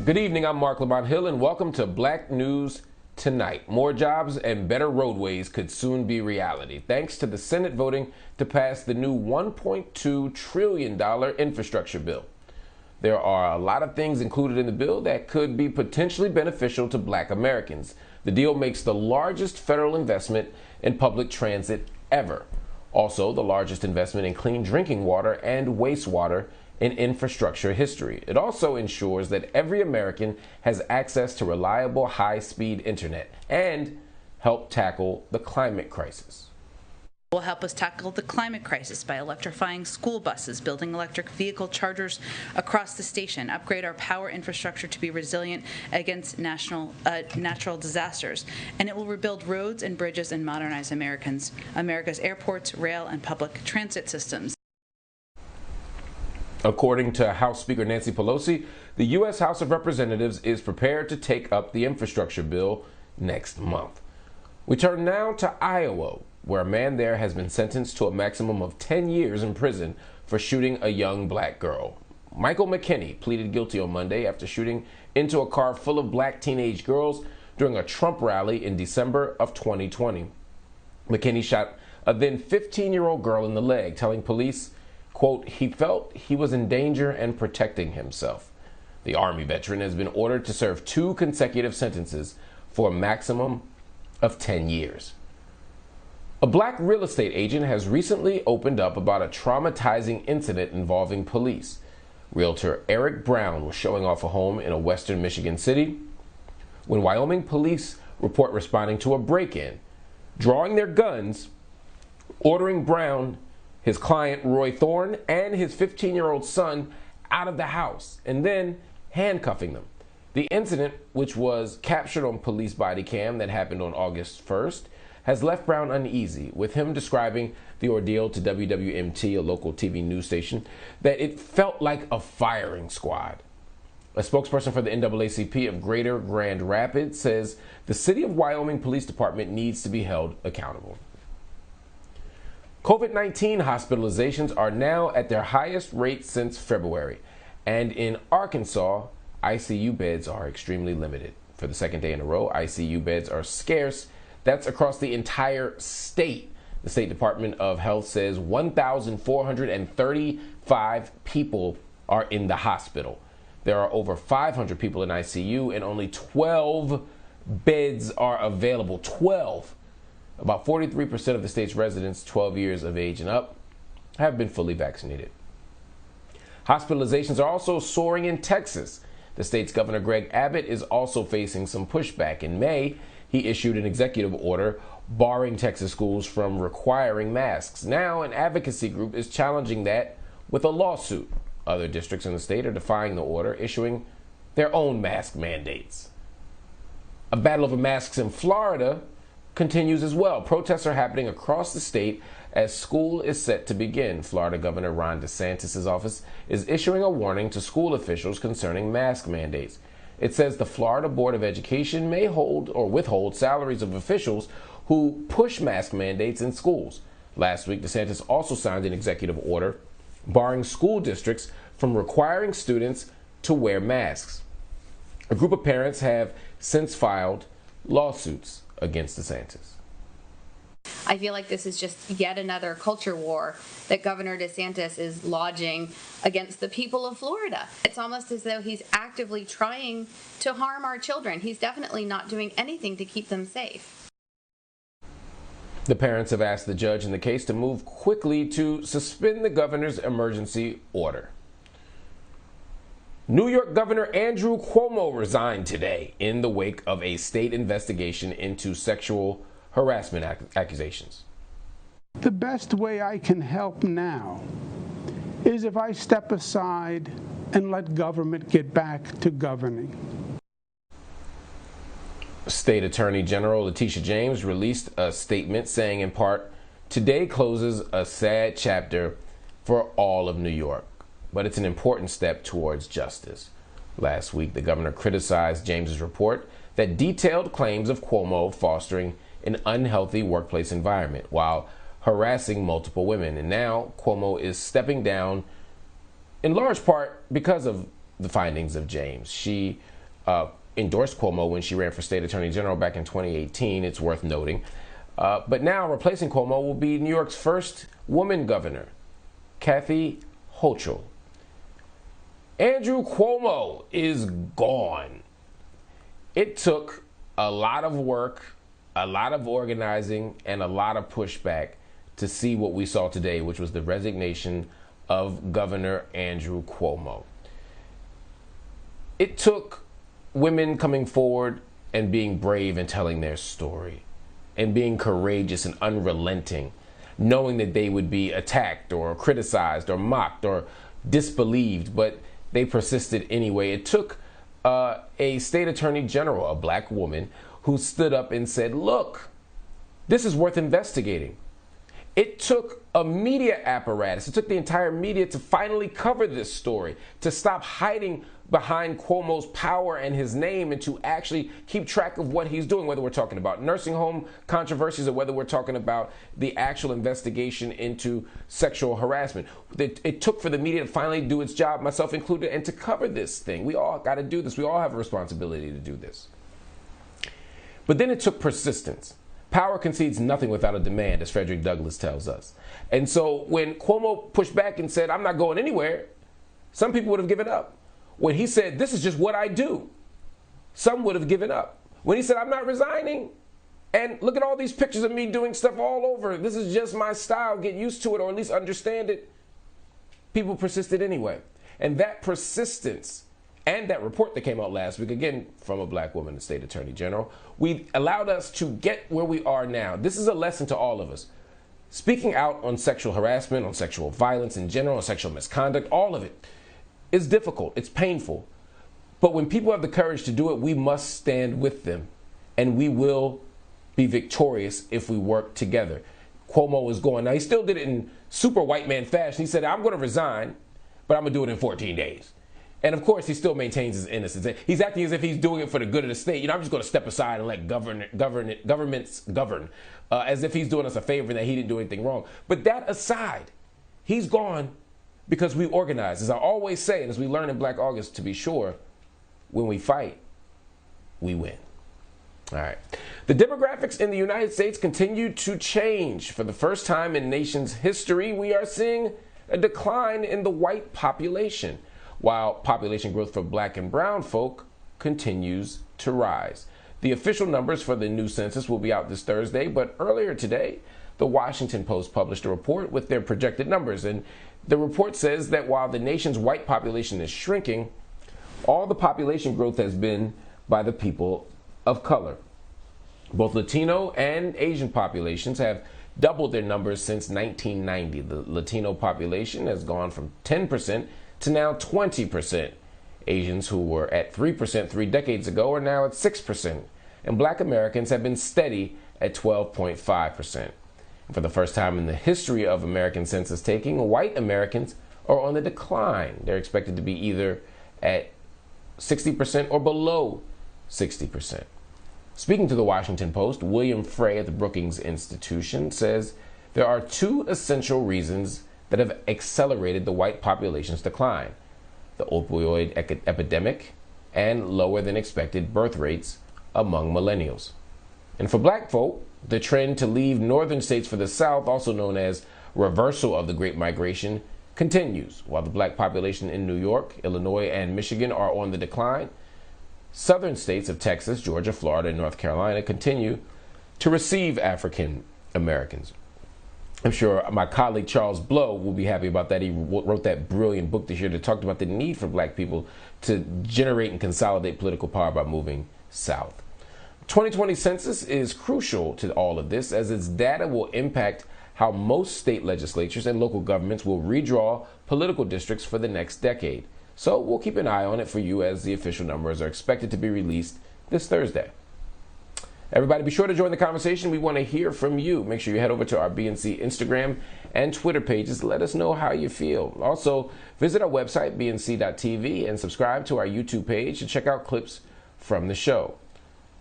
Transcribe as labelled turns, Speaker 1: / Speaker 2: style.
Speaker 1: Good evening, I'm Marc Lamont Hill, and welcome to Black News Tonight. More jobs and better roadways could soon be reality, thanks to the Senate voting to pass the new $1.2 trillion infrastructure bill. There are a lot of things included in the bill that could be potentially beneficial to Black Americans. The deal makes the largest federal investment in public transit ever. Also, the largest investment in clean drinking water and wastewater in infrastructure history. It also ensures that every American has access to reliable, high-speed internet and help tackle the climate crisis.
Speaker 2: Will help us tackle the climate crisis by electrifying school buses, building electric vehicle chargers across the station, upgrade our power infrastructure to be resilient against natural disasters, and it will rebuild roads and bridges and modernize America's airports, rail, and public transit systems.
Speaker 1: According to House Speaker Nancy Pelosi, the U.S. House of Representatives is prepared to take up the infrastructure bill next month. We turn now to Iowa, where a man there has been sentenced to a maximum of 10 years in prison for shooting a young black girl. Michael McKinney pleaded guilty on Monday after shooting into a car full of black teenage girls during a Trump rally in December of 2020. McKinney shot a then 15-year-old girl in the leg, telling police, quote, he felt he was in danger and protecting himself. The Army veteran has been ordered to serve 2 consecutive sentences for a maximum of 10 years. A black real estate agent has recently opened up about a traumatizing incident involving police. Realtor Eric Brown was showing off a home in a western Michigan city when Wyoming police report responding to a break-in, drawing their guns, ordering Brown, his client Roy Thorne, and his 15-year-old son out of the house, and then handcuffing them. The incident, which was captured on police body cam that happened on August 1st, has left Brown uneasy, with him describing the ordeal to WWMT, a local TV news station, that it felt like a firing squad. A spokesperson for the NAACP of Greater Grand Rapids says the City of Wyoming Police Department needs to be held accountable. COVID-19 hospitalizations are now at their highest rate since February, and in Arkansas, ICU beds are extremely limited. For the second day in a row, ICU beds are scarce. That's across the entire state. The State Department of Health says 1,435 people are in the hospital. There are over 500 people in ICU, and only 12 beds are available. 12. About 43% of the state's residents 12 years of age and up have been fully vaccinated. Hospitalizations are also soaring in Texas. The state's Governor Greg Abbott is also facing some pushback. In May, he issued an executive order barring Texas schools from requiring masks. Now, an advocacy group is challenging that with a lawsuit. Other districts in the state are defying the order, issuing their own mask mandates. A battle over masks in Florida continues as well. Protests are happening across the state as school is set to begin. Florida Governor Ron DeSantis' office is issuing a warning to school officials concerning mask mandates. It says the Florida Board of Education may hold or withhold salaries of officials who push mask mandates in schools. Last week, DeSantis also signed an executive order barring school districts from requiring students to wear masks. A group of parents have since filed lawsuits against DeSantis.
Speaker 3: I feel like this is just yet another culture war that Governor DeSantis is lodging against the people of Florida. It's almost as though he's actively trying to harm our children. He's definitely not doing anything to keep them safe.
Speaker 1: The parents have asked the judge in the case to move quickly to suspend the governor's emergency order. New York Governor Andrew Cuomo resigned today in the wake of a state investigation into sexual harassment accusations.
Speaker 4: The best way I can help now is if I step aside and let government get back to governing.
Speaker 1: State Attorney General Letita James released a statement saying, in part, today closes a sad chapter for all of New York, but it's an important step towards justice. Last week, the governor criticized James's report that detailed claims of Cuomo fostering an unhealthy workplace environment while harassing multiple women. And now Cuomo is stepping down in large part because of the findings of James. She endorsed Cuomo when she ran for state attorney general back in 2018. It's worth noting. But now replacing Cuomo will be New York's first woman governor, Kathy Hochul. Andrew Cuomo is gone. It took a lot of work, a lot of organizing, and a lot of pushback to see what we saw today, which was the resignation of Governor Andrew Cuomo. It took women coming forward and being brave and telling their story and being courageous and unrelenting, knowing that they would be attacked or criticized or mocked or disbelieved, but they persisted anyway. It took a state attorney general, a black woman, who stood up and said, look, this is worth investigating. It took a media apparatus, it took the entire media to finally cover this story, to stop hiding behind Cuomo's power and his name, and to actually keep track of what he's doing, whether we're talking about nursing home controversies or whether we're talking about the actual investigation into sexual harassment. It took for the media to finally do its job, myself included, and to cover this thing. We all got to do this. We all have a responsibility to do this. But then it took persistence. Power concedes nothing without a demand, as Frederick Douglass tells us. And so when Cuomo pushed back and said, I'm not going anywhere, some people would have given up. When he said, this is just what I do, some would have given up. When he said, I'm not resigning, and look at all these pictures of me doing stuff all over, this is just my style, get used to it, or at least understand it, people persisted anyway. And that persistence and that report that came out last week, again, from a black woman, the state attorney general, we allowed us to get where we are now. This is a lesson to all of us. Speaking out on sexual harassment, on sexual violence in general, on sexual misconduct, all of it is difficult. It's painful. But when people have the courage to do it, we must stand with them. And we will be victorious if we work together. Cuomo is going. Now, he still did it in super white man fashion. He said, I'm going to resign, but I'm going to do it in 14 days. And of course, he still maintains his innocence. He's acting as if he's doing it for the good of the state. You know, I'm just going to step aside and let governments govern, as if he's doing us a favor that he didn't do anything wrong. But that aside, he's gone because we organize. As I always say, and as we learn in Black August, to be sure, when we fight, we win. All right. The demographics in the United States continue to change. For the first time in nation's history, we are seeing a decline in the white population, while population growth for black and brown folk continues to rise. The official numbers for the new census will be out this Thursday, but earlier today, the Washington Post published a report with their projected numbers. And the report says that while the nation's white population is shrinking, all the population growth has been by the people of color. Both Latino and Asian populations have doubled their numbers since 1990. The Latino population has gone from 10% to now 20%. Asians, who were at 3% 3 decades ago, are now at 6%. And black Americans have been steady at 12.5%. For the first time in the history of American census taking, white Americans are on the decline. They're expected to be either at 60% or below 60%. Speaking to the Washington Post, William Frey at the Brookings Institution says there are 2 essential reasons that have accelerated the white population's decline: the opioid epidemic and lower than expected birth rates among millennials. And for black folk, the trend to leave northern states for the South, also known as reversal of the Great Migration, continues. While the black population in New York, Illinois, and Michigan are on the decline, southern states of Texas, Georgia, Florida, and North Carolina continue to receive African Americans. I'm sure my colleague Charles Blow will be happy about that. He wrote that brilliant book this year that talked about the need for black people to generate and consolidate political power by moving south. 2020 census is crucial to all of this, as its data will impact how most state legislatures and local governments will redraw political districts for the next decade. So we'll keep an eye on it for you, as the official numbers are expected to be released this Thursday. Everybody, be sure to join the conversation. We want to hear from you. Make sure you head over to our BNC Instagram and Twitter pages. Let us know how you feel. Also, visit our website, bnc.tv, and subscribe to our YouTube page to check out clips from the show.